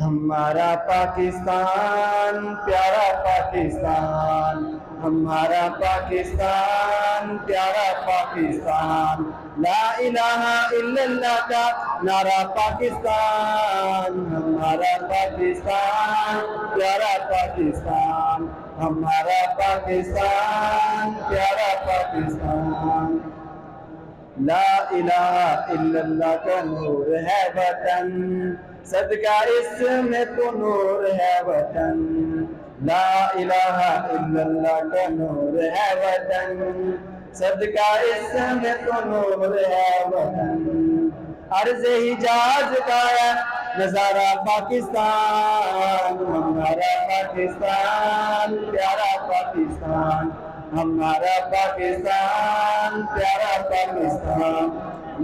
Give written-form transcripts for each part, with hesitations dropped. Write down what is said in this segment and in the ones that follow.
ہمارا پاکستان پیارا پاکستان، ہمارا پاکستان پیارا پاکستان، لا الہ الا اللہ کا نعرہ پاکستان، ہمارا پاکستان پیارا پاکستان، ہمارا پاکستان پیارا پاکستان، لا الہ الا اللہ کا نور ہے وطن، صدقہ اس میں تو نور ہے وطن، لا الہ الا اللہ کا نور ہے وطن، صدقہ اس میں تو نور ہے وطن، عرض حجاز کا ہے نظارہ پاکستان، ہمارا پاکستان پیارا پاکستان، ہمارا پاکستان پیارا پاکستان،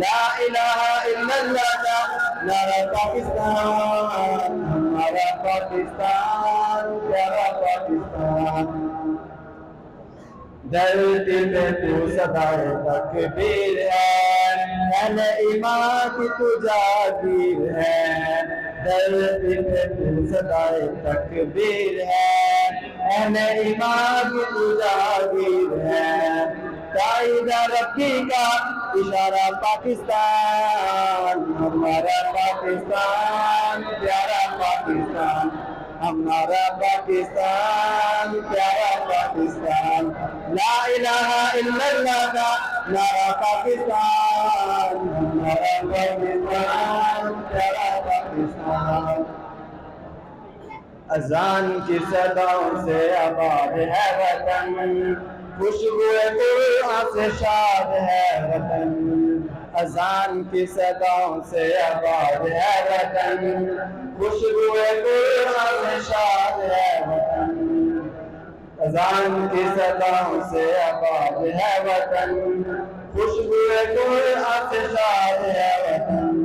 لا الہ الا اللہ کا نعرہ پاکستان، ہمارا پاکستان پیارا پاکستان، دھرتی پہ تو صدائے تکبیر ہے، اہل ایمان کی تو جاگیر ہے، دھرتی پہ تو صدائے تکبیر ہے، اہل ایمان کی تو جاگیر ہے، قائد ربی کا اشارہ پاکستان، ہمارا پاکستان پیارا پاکستان، ہمارا پاکستان پیارا پاکستان، لا الہ الا اللہ کا نعرہ پاکستان، ہمارا پاکستان پیارا پاکستان، اذان کی صداؤں سے آباد ہے وطن، خوشبو قرآن سے شاد ہے وطن، اذان کی صداؤں سے آباد ہے وطن، خوشبو قرآن سے شاد ہے وطن، اذان کی صداؤں سے آباد ہے وطن، خوشبو قرآن سے شاد ہے وطن،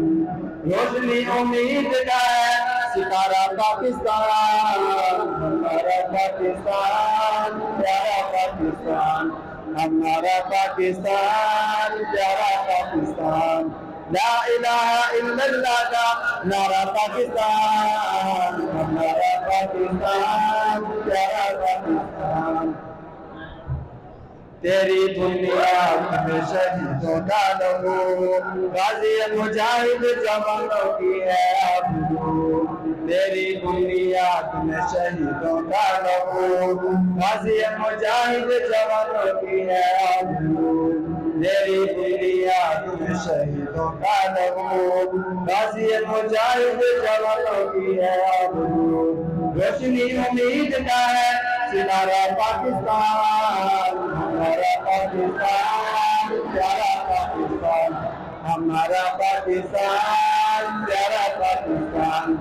روشنی امید کا ہے ستارہ پاکستان، ہمارا پاکستان پیارا پاکستان، ہمارا پاکستان پیارا پاکستان، لا الہ الا اللہ کا نعرہ پاکستان، ہمارا پاکستان پیارا پاکستان، تیری بنیاد میں شہیدوں کا لہو، غازی مجاہد جوانوں کی ہے آبرو، تیری بنیاد میں شہیدوں کا لہو، غازی مجاہد جوانوں کی ہے آبرو، تیری بنیاد میں شہیدوں کا لہو، غازی مجاہد جوانوں کی ہے آبرو، روشنی امید کا ہے ستارہ پاکستان، ہمارا پاکستان پیارا پاکستان، ہمارا پاکستان پیارا پاکستان،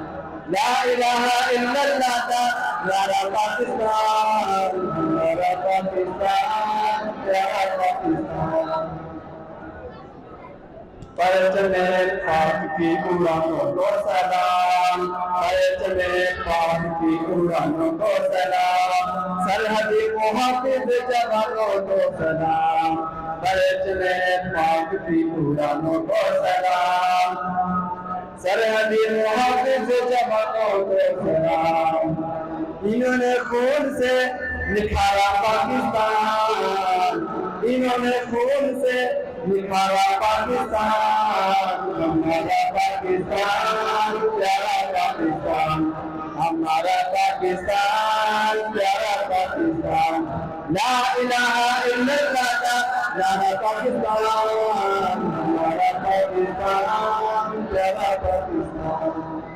لا الہ الا اللہ کا نعرہ پاکستان، ہمارا پاکستان پیارا پاکستان، پرچم پاک کی اڑانوں کو سلام، پرچم پاک کی اڑانوں کو سلام، سرحدی محافظ جوانوں کو سلام، پرچم پاک کی اڑانوں کو سلام، سرحدی محافظ جوانوں کو سلام، انہوں نے خون سے نکھارا پاکستان، انہوں نے خون سے نکھارا پاکستان، ہمارا پاکستان پیارا پاکستان، ہمارا پاکستان پیارا پاکستان، لا الہ الا اللہ کا نعرہ پاکستان، ہمارا پاکستان پیارا پاکستان۔